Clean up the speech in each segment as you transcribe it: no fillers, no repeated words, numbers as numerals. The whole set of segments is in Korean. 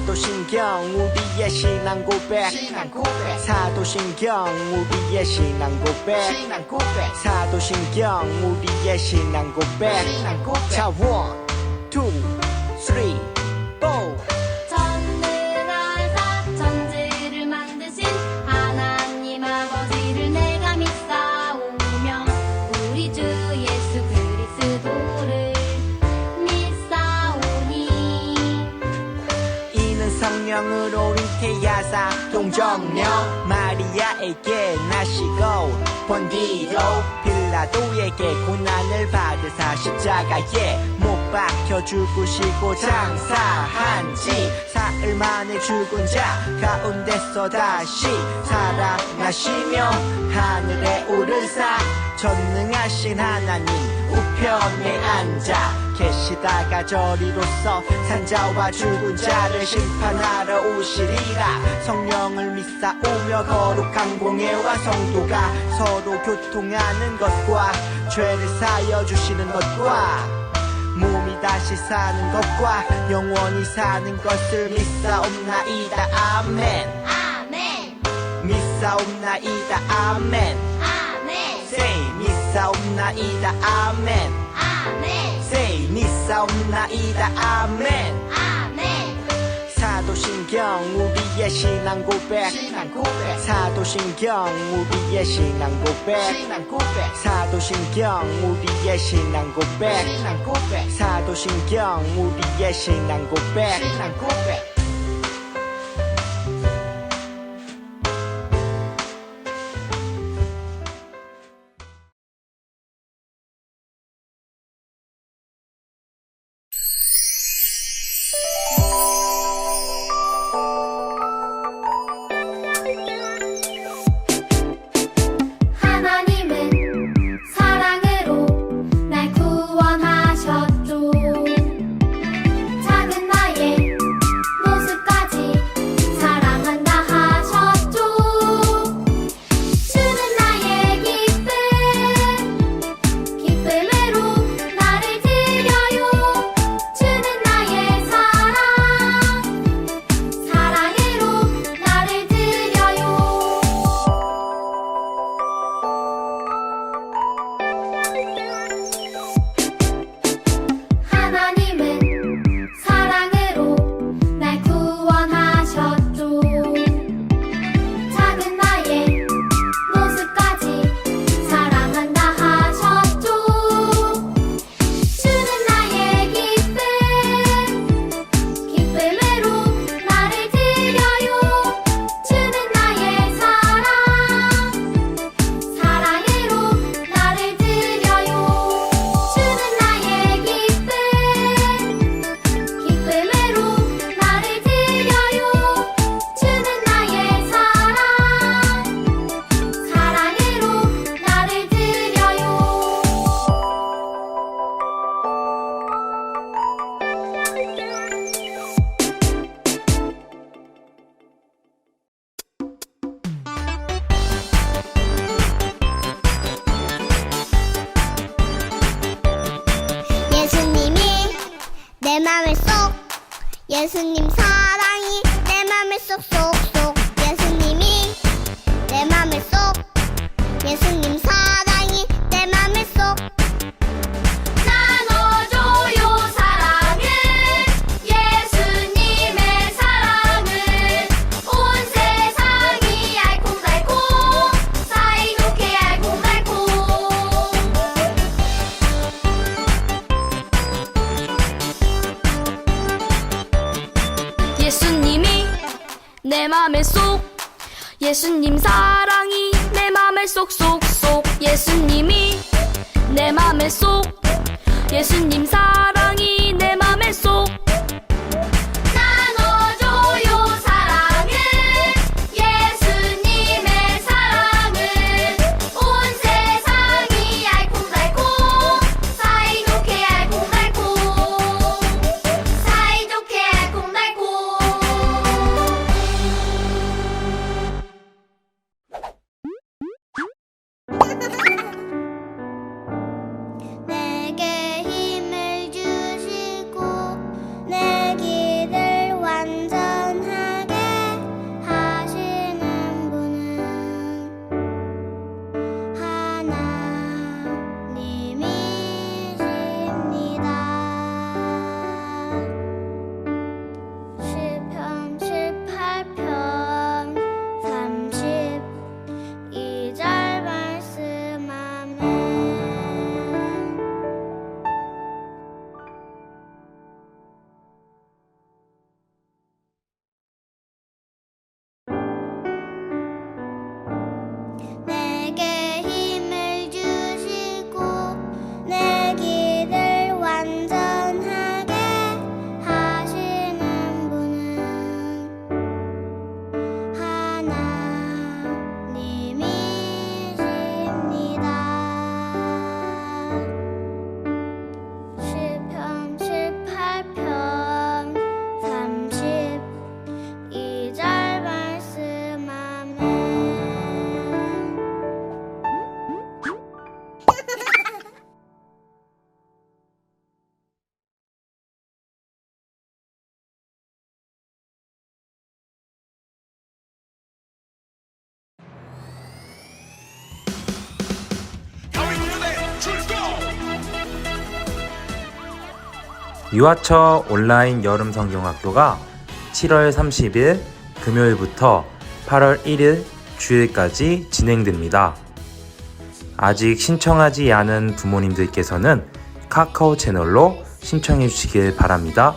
사도신경 우리의 신앙 고백 사도신경 우리의 신앙 고백 사도신경 우리의 신앙 고백 자 1, 2, 3, 4 전능하사 천지를 만드신 하나님 아버지를 내가 믿사오며 우리 주 예수 그리스도를 믿사오니 이는 성령으로 잉태하사 동정녀 마리아에게 나시고 본디로 빌라도에게 고난을 받으사 십자가에 못 박혀 죽으시고 장사한 지 사흘 만에 죽은 자 가운데서 다시 살아나시며 하늘에 오르사 전능하신 하나님 우편에 앉아 계시다가 저리로서 산자와 죽은 자를 심판하러 오시리라. 성령을 믿사오며 거룩한 공예와 성도가 서로 교통하는 것과 죄를 사여 주시는 것과 몸이 다시 사는 것과 영원히 사는 것을 믿사옵나이다. 아멘. 아멘 믿사옵나이다. 아멘. 아멘 Say 믿사옵나이다. 아멘. 아멘 Say 믿사옵나이다. 아멘. 아멘 사도신경 우리의 신앙 고백 사도신경 우리의 신앙 고백 사도신경 우리의 신앙 고백 사도신경 우리의 신앙 고백 하나님은 사랑으로 날 구원하셨죠. 작은 나의 모습까지 사랑한다 하셨죠. 주는 나의 기쁨으로 나를 드려요. 주는 나의 사랑으로 나를 드려요. 하나님은 사랑으로 날 구원하셨죠. 작은 나의 모습까지 사랑한다 하셨죠. 주는 나의 기쁨으로 나를 드려요. 주는 나의 사랑으로 나를 드려요. 주는 나의 기쁨으로 나를 드려요. 주는 나의 사랑으로 나를 드려요. 예수님이 내 맘을 쏙 예수님 사랑이 내 맘을 쏙쏙쏙 예수님이 내 맘을 쏙 예수님 사랑이 내 맘을 쏙 나눠줘요 사랑을 예수님의 사랑을 온 세상이 알콩달콩 사이좋게 알콩달콩 예수님이 내 맘에 쏙 예수님 사랑이 내 맘에 쏙쏙쏙 예수님이 내 맘에 쏙 예수님 사랑이 내 맘에 쏙 나눠줘요 사랑을 예수님의 사랑을 온 세상이 알콩달콩 사이좋게 알콩달콩 사이좋게 알콩달콩 내게 힘을 주 유아처 온라인 여름 성경학교가 7월 30일 금요일부터 8월 1일 주일까지 진행됩니다. 아직 신청하지 않은 부모님들께서는 카카오 채널로 신청해 주시길 바랍니다.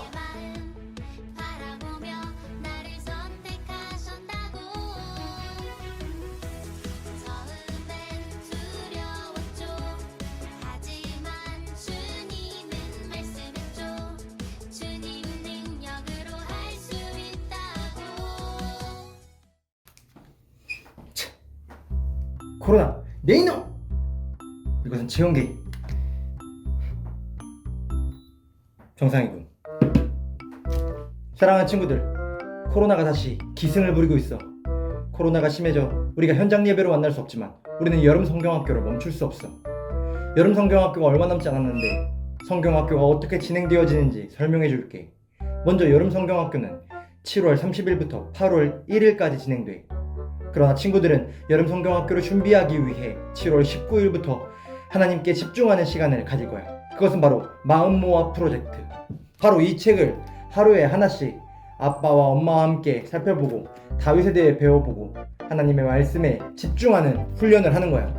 코로나 내 이놈! 이것은 체온계 정상이군. 사랑하는 친구들, 코로나가 다시 기승을 부리고 있어. 코로나가 심해져 우리가 현장 예배로 만날 수 없지만 우리는 여름 성경학교를 멈출 수 없어. 여름 성경학교가 얼마 남지 않았는데 성경학교가 어떻게 진행되어지는지 설명해 줄게. 먼저 여름 성경학교는 7월 30일부터 8월 1일까지 진행돼. 그러나 친구들은 여름 성경학교를 준비하기 위해 7월 19일부터 하나님께 집중하는 시간을 가질 거야. 그것은 바로 마음 모아 프로젝트. 바로 이 책을 하루에 하나씩 아빠와 엄마와 함께 살펴보고 다윗에 대해 배워보고 하나님의 말씀에 집중하는 훈련을 하는 거야.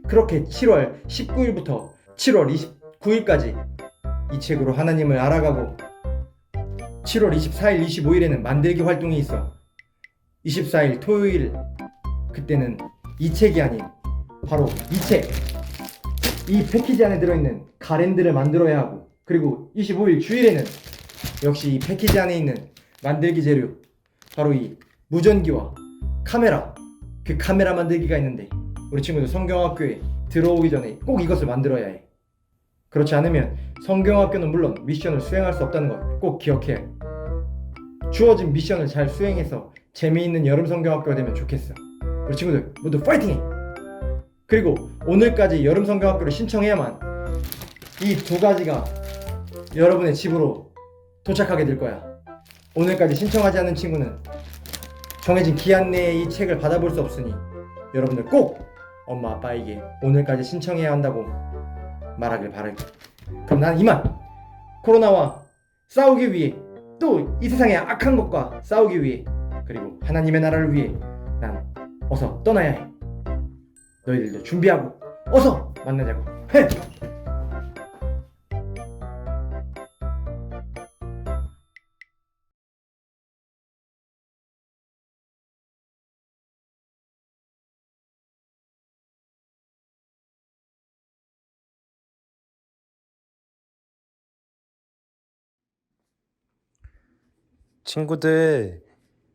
그렇게 7월 19일부터 7월 29일까지 이 책으로 하나님을 알아가고 7월 24일, 25일에는 만들기 활동이 있어. 24일 토요일, 그때는 이 책이 아닌 바로 이 책, 이 패키지 안에 들어있는 가랜드를 만들어야 하고, 그리고 25일 주일에는 역시 이 패키지 안에 있는 만들기 재료, 바로 이 무전기와 카메라, 그 카메라 만들기가 있는데 우리 친구들 성경학교에 들어오기 전에 꼭 이것을 만들어야 해. 그렇지 않으면 성경학교는 물론 미션을 수행할 수 없다는 것 꼭 기억해야 해. 주어진 미션을 잘 수행해서 재미있는 여름 성경학교가 되면 좋겠어. 우리 친구들 모두 파이팅해! 그리고 오늘까지 여름 성경학교를 신청해야만 이 두 가지가 여러분의 집으로 도착하게 될 거야. 오늘까지 신청하지 않은 친구는 정해진 기한 내에 이 책을 받아볼 수 없으니 여러분들 꼭 엄마 아빠에게 오늘까지 신청해야 한다고 말하길 바랄게. 그럼 난 이만 코로나와 싸우기 위해, 또 이 세상의 악한 것과 싸우기 위해, 그리고 하나님의 나라를 위해 난 어서 떠나야 해. 너희들도 준비하고 어서 만나자고. 헤! 친구들,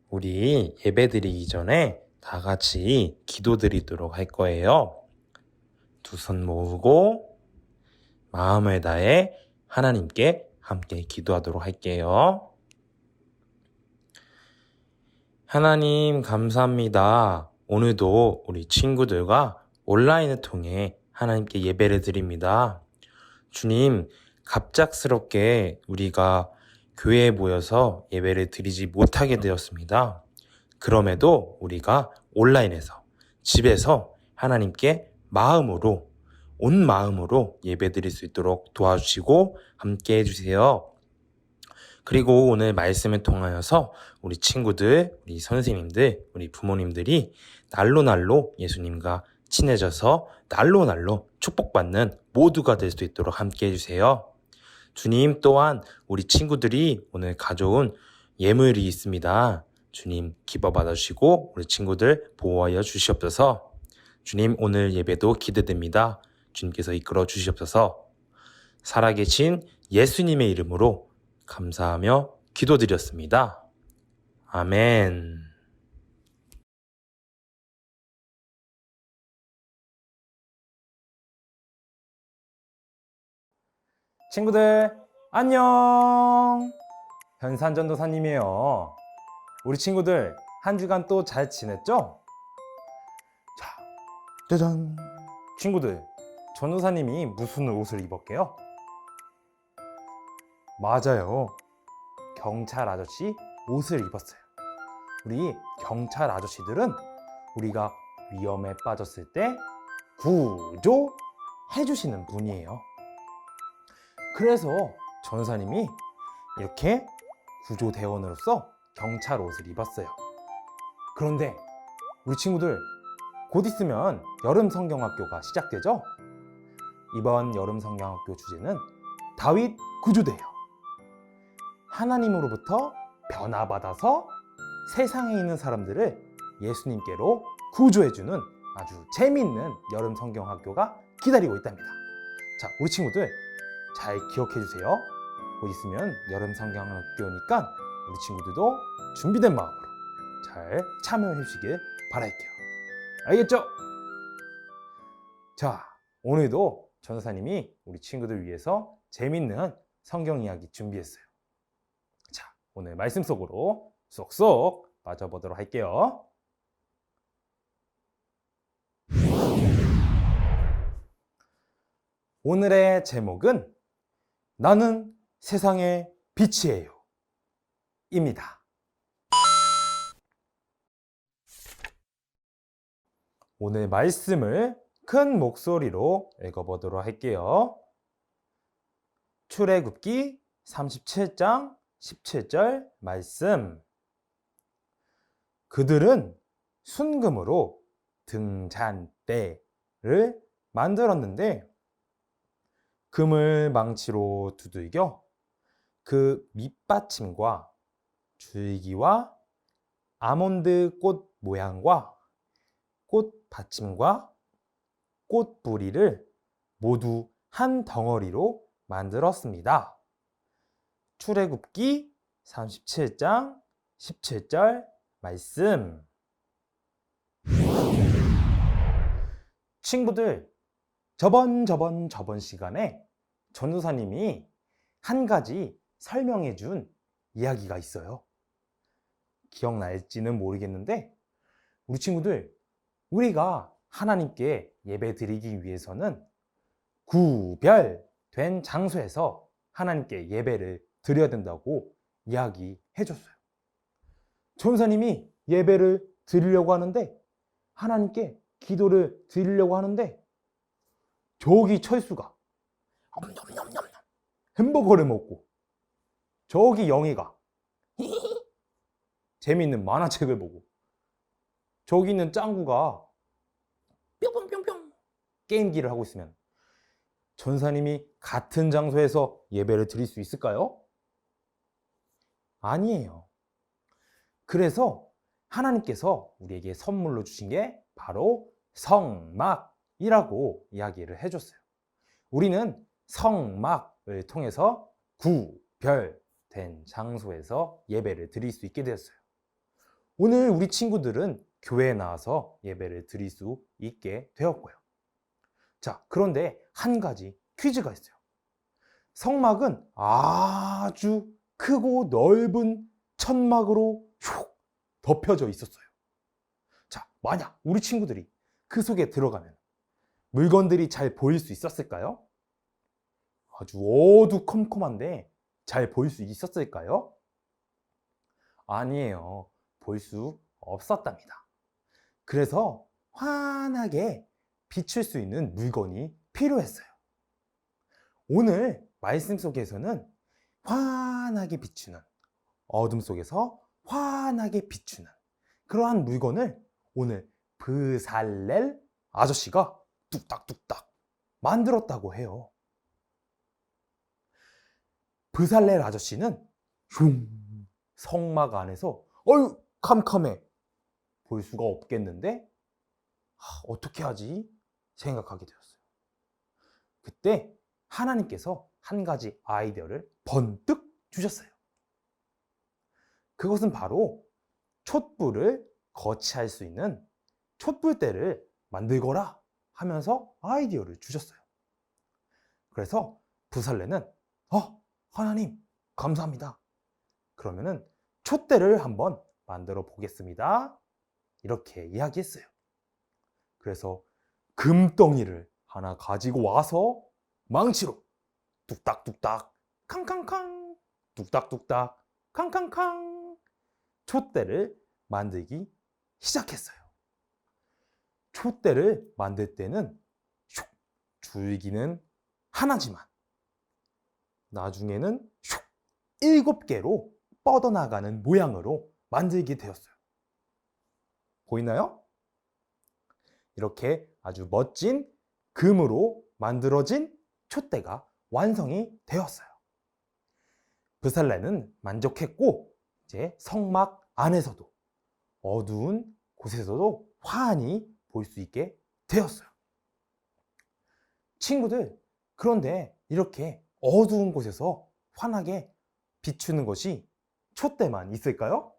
우리 예배 드리기 전에 다 같이 기도 드리도록 할 거예요. 두 손 모으고 마음을 다해 하나님께 함께 기도하도록 할게요. 하나님 감사합니다. 오늘도 우리 친구들과 온라인을 통해 하나님께 예배를 드립니다. 주님, 갑작스럽게 우리가 교회에 모여서 예배를 드리지 못하게 되었습니다. 그럼에도 우리가 온라인에서, 집에서 하나님께 마음으로, 온 마음으로 예배 드릴 수 있도록 도와주시고 함께 해주세요. 그리고 오늘 말씀을 통하여서 우리 친구들, 우리 선생님들, 우리 부모님들이 날로 예수님과 친해져서 날로 축복받는 모두가 될 수 있도록 함께 해주세요. 주님, 또한 우리 친구들이 오늘 가져온 예물이 있습니다. 주님, 기뻐 받아주시고 우리 친구들 보호하여 주시옵소서. 주님, 오늘 예배도 기대됩니다. 주님께서 이끌어 주시옵소서. 살아계신 예수님의 이름으로 감사하며 기도드렸습니다. 아멘. 친구들 안녕. 현산전도사님이에요. 우리 친구들 한 주간 또 잘 지냈죠? 자, 짜잔. 친구들, 전도사님이 무슨 옷을 입었게요? 맞아요, 경찰 아저씨 옷을 입었어요. 우리 경찰 아저씨들은 우리가 위험에 빠졌을 때 구조해주시는 분이에요. 그래서 전도사님이 이렇게 구조대원으로서 경찰 옷을 입었어요. 그런데 우리 친구들, 곧 있으면 여름 성경학교가 시작되죠? 이번 여름 성경학교 주제는 다윗 구조대예요. 하나님으로부터 변화받아서 세상에 있는 사람들을 예수님께로 구조해주는 아주 재미있는 여름 성경학교가 기다리고 있답니다. 자, 우리 친구들 잘 기억해 주세요. 곧 있으면 여름 성경학교니까 우리 친구들도 준비된 마음으로 잘 참여해 주시길 바랄게요. 알겠죠? 자, 오늘도 전도사님이 우리 친구들 위해서 재밌는 성경 이야기 준비했어요. 자, 오늘 말씀 속으로 쏙쏙 빠져보도록 할게요. 오늘의 제목은 나는 세상의 빛이에요 입니다. 오늘 말씀을 큰 목소리로 읽어보도록 할게요. 출애굽기 37장 17절 말씀. 그들은 순금으로 등잔대를 만들었는데 금을 망치로 두들겨 그 밑받침과 줄기와 아몬드 꽃 모양과 꽃 받침과 꽃 뿌리를 모두 한 덩어리로 만들었습니다. 출애굽기 37장 17절 말씀. 친구들, 저번 시간에 전도사님이 한 가지 설명해 준 이야기가 있어요. 기억날지는 모르겠는데 우리 친구들, 우리가 하나님께 예배 드리기 위해서는 구별된 장소에서 하나님께 예배를 드려야 된다고 이야기해 줬어요. 전도사님이 예배를 드리려고 하는데, 하나님께 기도를 드리려고 하는데 저기 철수가 햄버거를 먹고 저기 영희가 재미있는 만화책을 보고 저기 있는 짱구가 뿅뿅뿅뿅 게임기를 하고 있으면 전사님이 같은 장소에서 예배를 드릴 수 있을까요? 아니에요. 그래서 하나님께서 우리에게 선물로 주신 게 바로 성막이라고 이야기를 해줬어요. 우리는 성막을 통해서 구별된 장소에서 예배를 드릴 수 있게 되었어요. 오늘 우리 친구들은 교회에 나와서 예배를 드릴 수 있게 되었고요. 자, 그런데 한 가지 퀴즈가 있어요. 성막은 아주 크고 넓은 천막으로 슉 덮여져 있었어요. 자, 만약 우리 친구들이 그 속에 들어가면 물건들이 잘 보일 수 있었을까요? 아주 어두컴컴한데 잘 보일 수 있었을까요? 아니에요. 볼 수 없었답니다. 그래서 환하게 비출 수 있는 물건이 필요했어요. 오늘 말씀 속에서는 환하게 비추는, 어둠 속에서 환하게 비추는 그러한 물건을 오늘 브살렐 아저씨가 뚝딱뚝딱 만들었다고 해요. 브살렐 아저씨는 성막 안에서 어휴 캄캄해 볼 수가 없겠는데 어떻게 하지 생각하게 되었어요. 그때 하나님께서 한 가지 아이디어를 번뜩 주셨어요. 그것은 바로 촛불을 거치할 수 있는 촛불대를 만들거라 하면서 아이디어를 주셨어요. 그래서 브살렐은 하나님 감사합니다. 그러면은 촛대를 한번 만들어 보겠습니다. 이렇게 이야기했어요. 그래서 금덩이를 하나 가지고 와서 망치로 뚝딱뚝딱 캉캉캉 뚝딱뚝딱 캉캉캉 촛대를 만들기 시작했어요. 촛대를 만들 때는 줄기는 하나지만 나중에는 슉 7개로 뻗어나가는 모양으로 만들게 되었어요. 보이나요? 이렇게 아주 멋진 금으로 만들어진 촛대가 완성이 되었어요. 브살레는 만족했고 이제 성막 안에서도 어두운 곳에서도 환히 볼 수 있게 되었어요. 친구들, 그런데 이렇게 어두운 곳에서 환하게 비추는 것이 촛대만 있을까요?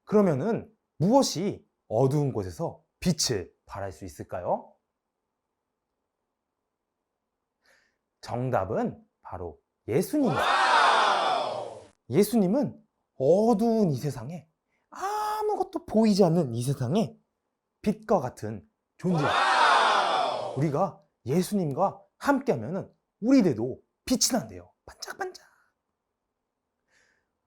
그러면은 무엇이 어두운 곳에서 빛을 발할 수 있을까요? 정답은 바로 예수님이에요. 예수님은 어두운 이 세상에, 아무것도 보이지 않는 이 세상에 빛과 같은 존재예요. 우리가 예수님과 함께하면 우리들도 빛이 난대요. 반짝반짝.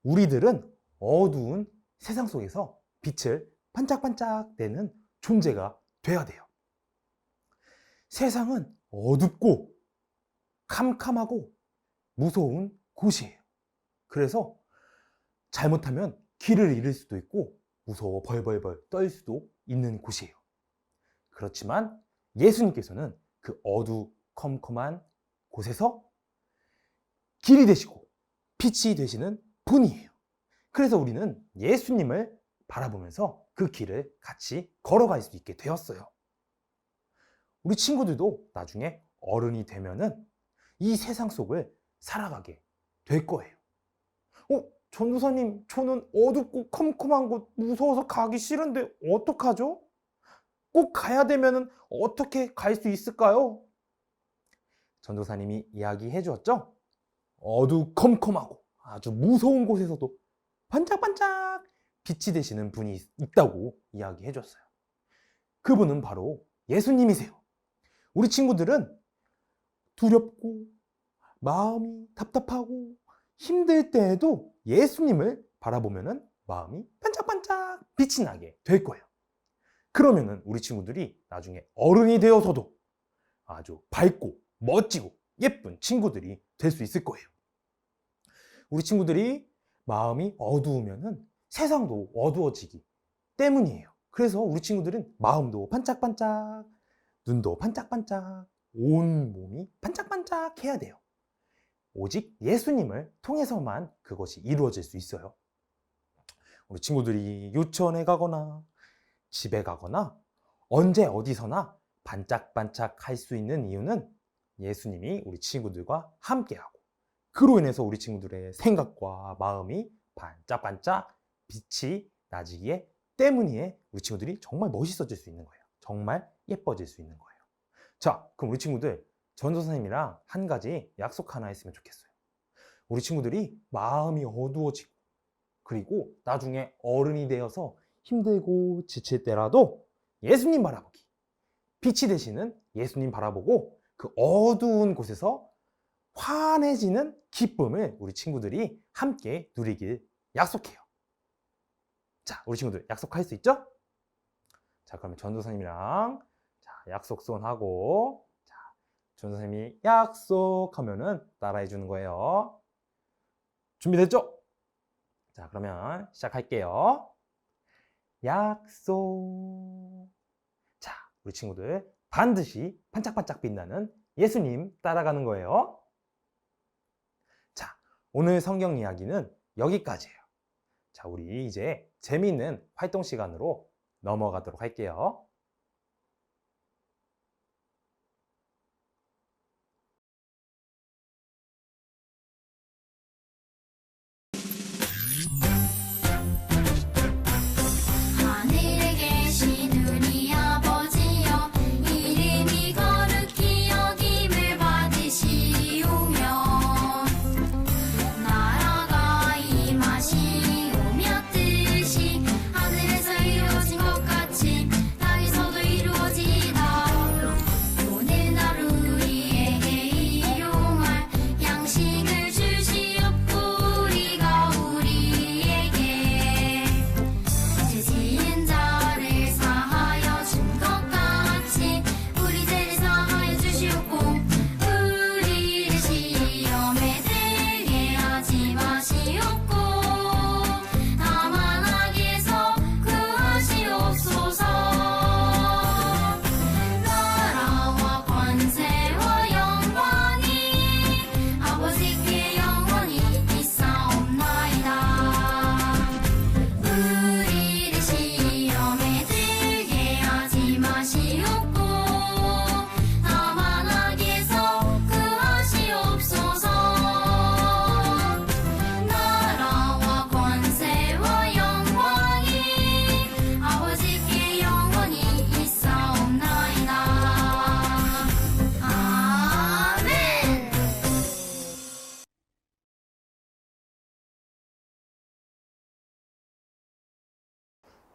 우리들은 어두운 세상 속에서 빛을 반짝반짝 내는 존재가 되어야 돼요. 세상은 어둡고 캄캄하고 무서운 곳이에요. 그래서 잘못하면 길을 잃을 수도 있고 무서워 벌벌벌 떨 수도 있는 곳이에요. 그렇지만 예수님께서는 그 어두컴컴한 곳에서 길이 되시고 빛이 되시는 분이에요. 그래서 우리는 예수님을 바라보면서 그 길을 같이 걸어갈 수 있게 되었어요. 우리 친구들도 나중에 어른이 되면은 이 세상 속을 살아가게 될 거예요. 전도사님, 저는 어둡고 컴컴한 곳 무서워서 가기 싫은데 어떡하죠? 꼭 가야 되면은 어떻게 갈 수 있을까요? 전도사님이 이야기해 주었죠? 어두컴컴하고 아주 무서운 곳에서도 반짝반짝 빛이 되시는 분이 있다고 이야기해 줬어요. 그분은 바로 예수님이세요. 우리 친구들은 두렵고 마음이 답답하고 힘들 때에도 예수님을 바라보면 마음이 반짝반짝 빛이 나게 될 거예요. 그러면은 우리 친구들이 나중에 어른이 되어서도 아주 밝고 멋지고 예쁜 친구들이 될 수 있을 거예요. 우리 친구들이 마음이 어두우면은 세상도 어두워지기 때문이에요. 그래서 우리 친구들은 마음도 반짝반짝, 눈도 반짝반짝, 온 몸이 반짝반짝 해야 돼요. 오직 예수님을 통해서만 그것이 이루어질 수 있어요. 우리 친구들이 유치원에 가거나 집에 가거나 언제 어디서나 반짝반짝 할 수 있는 이유는 예수님이 우리 친구들과 함께하고 그로 인해서 우리 친구들의 생각과 마음이 반짝반짝 빛이 나지기에 때문이에 우리 친구들이 정말 멋있어질 수 있는 거예요. 정말 예뻐질 수 있는 거예요. 자, 그럼 우리 친구들 전도사님이랑 한 가지 약속 하나 했으면 좋겠어요. 우리 친구들이 마음이 어두워지고 그리고 나중에 어른이 되어서 힘들고 지칠 때라도 예수님 바라보기, 빛이 되시는 예수님 바라보고 그 어두운 곳에서 환해지는 기쁨을 우리 친구들이 함께 누리길 약속해요. 자, 우리 친구들 약속할 수 있죠? 자, 그러면 전도사님이랑 약속 손하고 전도사님이 약속하면은 따라해 주는 거예요. 준비됐죠? 자, 그러면 시작할게요. 약속. 자, 우리 친구들 반드시 반짝반짝 빛나는 예수님 따라가는 거예요. 자, 오늘 성경 이야기는 여기까지예요. 자, 우리 이제 재미있는 활동 시간으로 넘어가도록 할게요. 하늘에 계신 우리 아버지여 이름이 거룩히 여김을 받으시오며 나라가 임하시오며 뜻이 하늘에서 이루어진 것 같이 땅에서도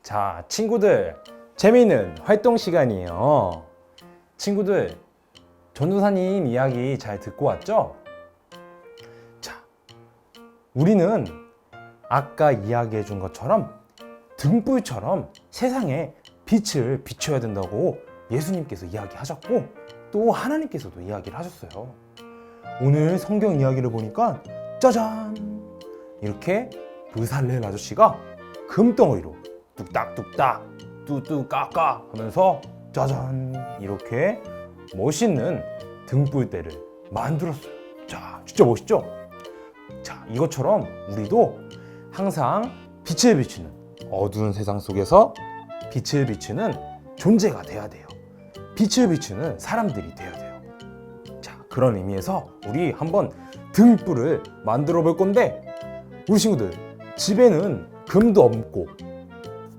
자, 친구들, 재미있는 활동 시간이에요. 친구들, 전도사님 이야기 잘 듣고 왔죠? 자, 우리는 아까 이야기해 준 것처럼 등불처럼 세상에 빛을 비춰야 된다고 예수님께서 이야기하셨고, 또 하나님께서도 이야기를 하셨어요. 오늘 성경 이야기를 보니까 짜잔! 이렇게 브살렐 아저씨가 금덩어리로 뚝딱뚝딱 뚜뚜까까 하면서 짜잔! 이렇게 멋있는 등불대를 만들었어요. 자, 진짜 멋있죠? 자, 이것처럼 우리도 항상 빛을 비추는, 어두운 세상 속에서 빛을 비추는 존재가 돼야 돼요. 빛을 비추는 사람들이 돼야 돼요. 자, 그런 의미에서 우리 한번 등불을 만들어 볼 건데, 우리 친구들 집에는 금도 없고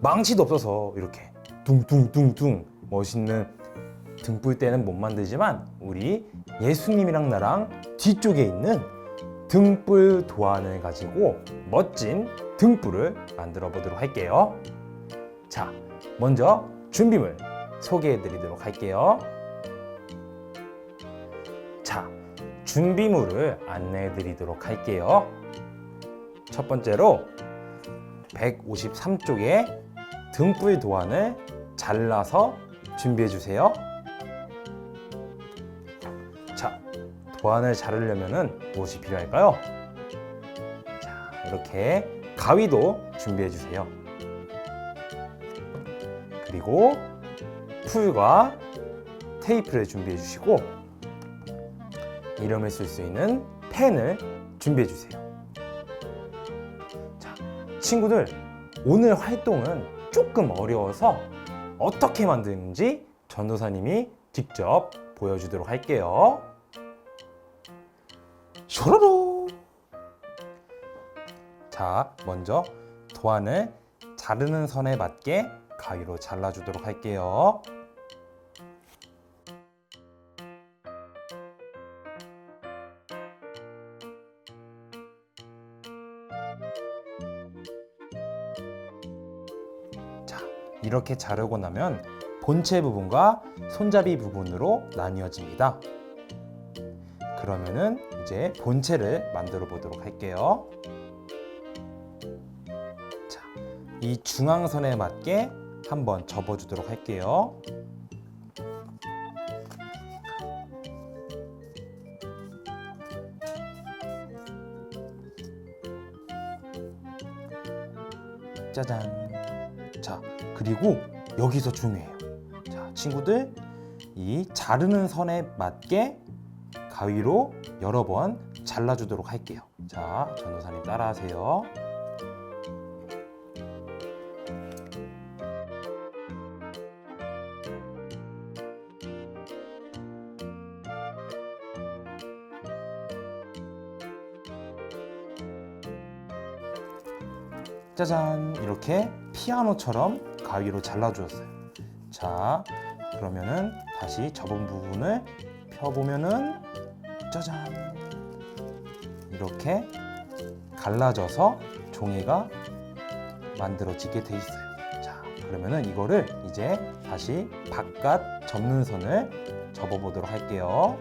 망치도 없어서 이렇게 둥둥둥둥 멋있는 등불대는 못 만들지만, 우리 예수님이랑 나랑 뒤쪽에 있는 등불 도안을 가지고 멋진 등불을 만들어 보도록 할게요. 자, 먼저 준비물 소개해 드리도록 할게요. 자, 준비물을 안내해 드리도록 할게요. 첫 번째로 153쪽에 등불 도안을 잘라서 준비해 주세요. 자, 도안을 자르려면 무엇이 필요할까요? 자, 이렇게 가위도 준비해 주세요. 그리고 풀과 테이프를 준비해 주시고, 이름을 쓸 수 있는 펜을 준비해 주세요. 자, 친구들, 오늘 활동은 조금 어려워서 어떻게 만드는지 전도사님이 직접 보여주도록 할게요. 쇼로로! 자, 먼저 도안을 자르는 선에 맞게 가위로 잘라주도록 할게요. 자, 이렇게 자르고 나면 본체 부분과 손잡이 부분으로 나뉘어집니다. 그러면은 이제 본체를 만들어 보도록 할게요. 자, 이 중앙선에 맞게 한번 접어주도록 할게요. 짜잔. 자, 그리고 여기서 중요해요. 자, 친구들, 이 자르는 선에 맞게 가위로 여러 번 잘라주도록 할게요. 자, 전도사님 따라하세요. 짜잔, 이렇게 피아노처럼 가위로 잘라주었어요. 자, 그러면은 다시 접은 부분을 펴보면은 짜잔, 이렇게 갈라져서 종이가 만들어지게 돼 있어요. 자, 그러면은 이거를 이제 다시 바깥 접는 선을 접어보도록 할게요.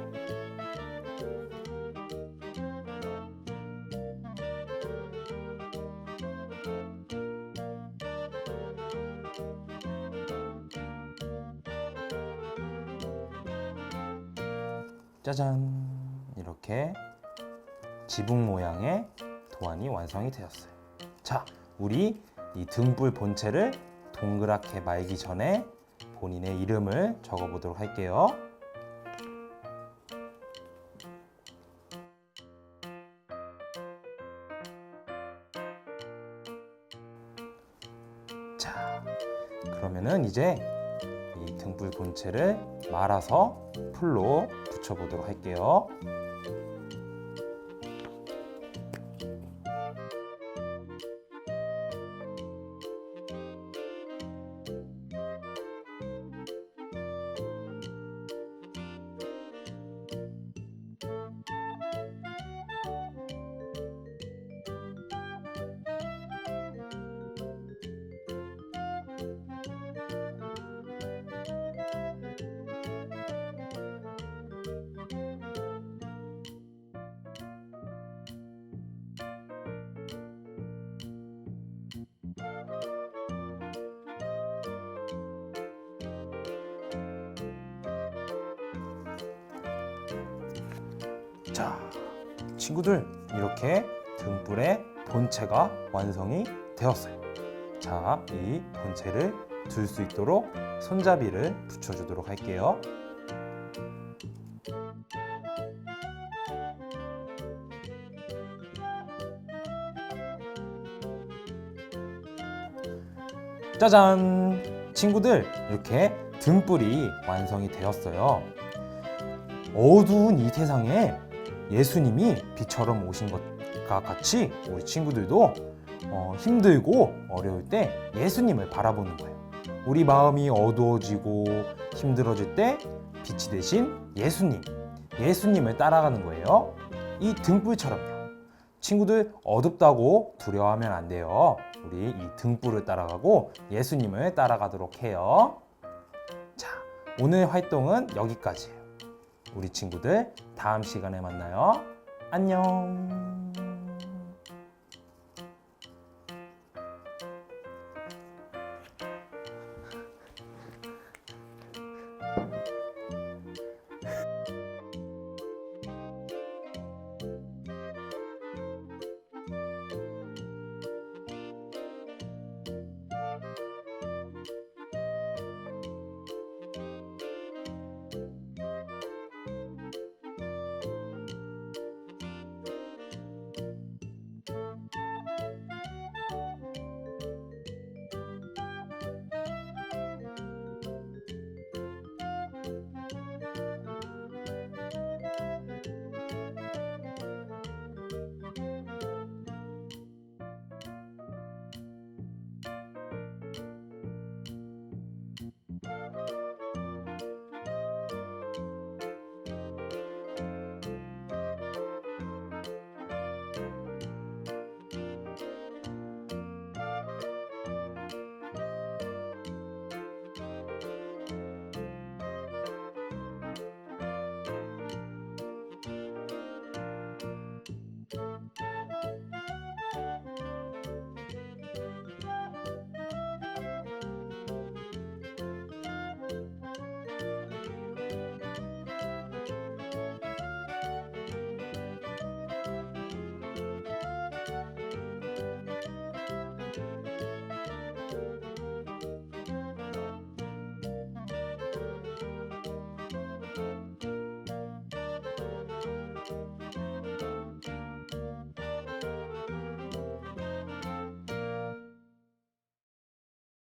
짜잔, 이렇게 지붕 모양의 도안이 완성이 되었어요. 자, 우리 이 등불 본체를 동그랗게 말기 전에 본인의 이름을 적어 보도록 할게요. 자, 그러면은 이제 이 등불 본체를 말아서 풀로 붙여보도록 할게요. 친구들, 이렇게 등불의 본체가 완성이 되었어요. 자, 이 본체를 둘 수 있도록 손잡이를 붙여주도록 할게요. 짜잔! 친구들, 이렇게 등불이 완성이 되었어요. 어두운 이 세상에 예수님이 빛처럼 오신 것과 같이 우리 친구들도 힘들고 어려울 때 예수님을 바라보는 거예요. 우리 마음이 어두워지고 힘들어질 때 빛이 되신 예수님을 따라가는 거예요. 이 등불처럼요. 친구들, 어둡다고 두려워하면 안 돼요. 우리 이 등불을 따라가고 예수님을 따라가도록 해요. 자, 오늘 활동은 여기까지예요. 우리 친구들, 다음 시간에 만나요. 안녕.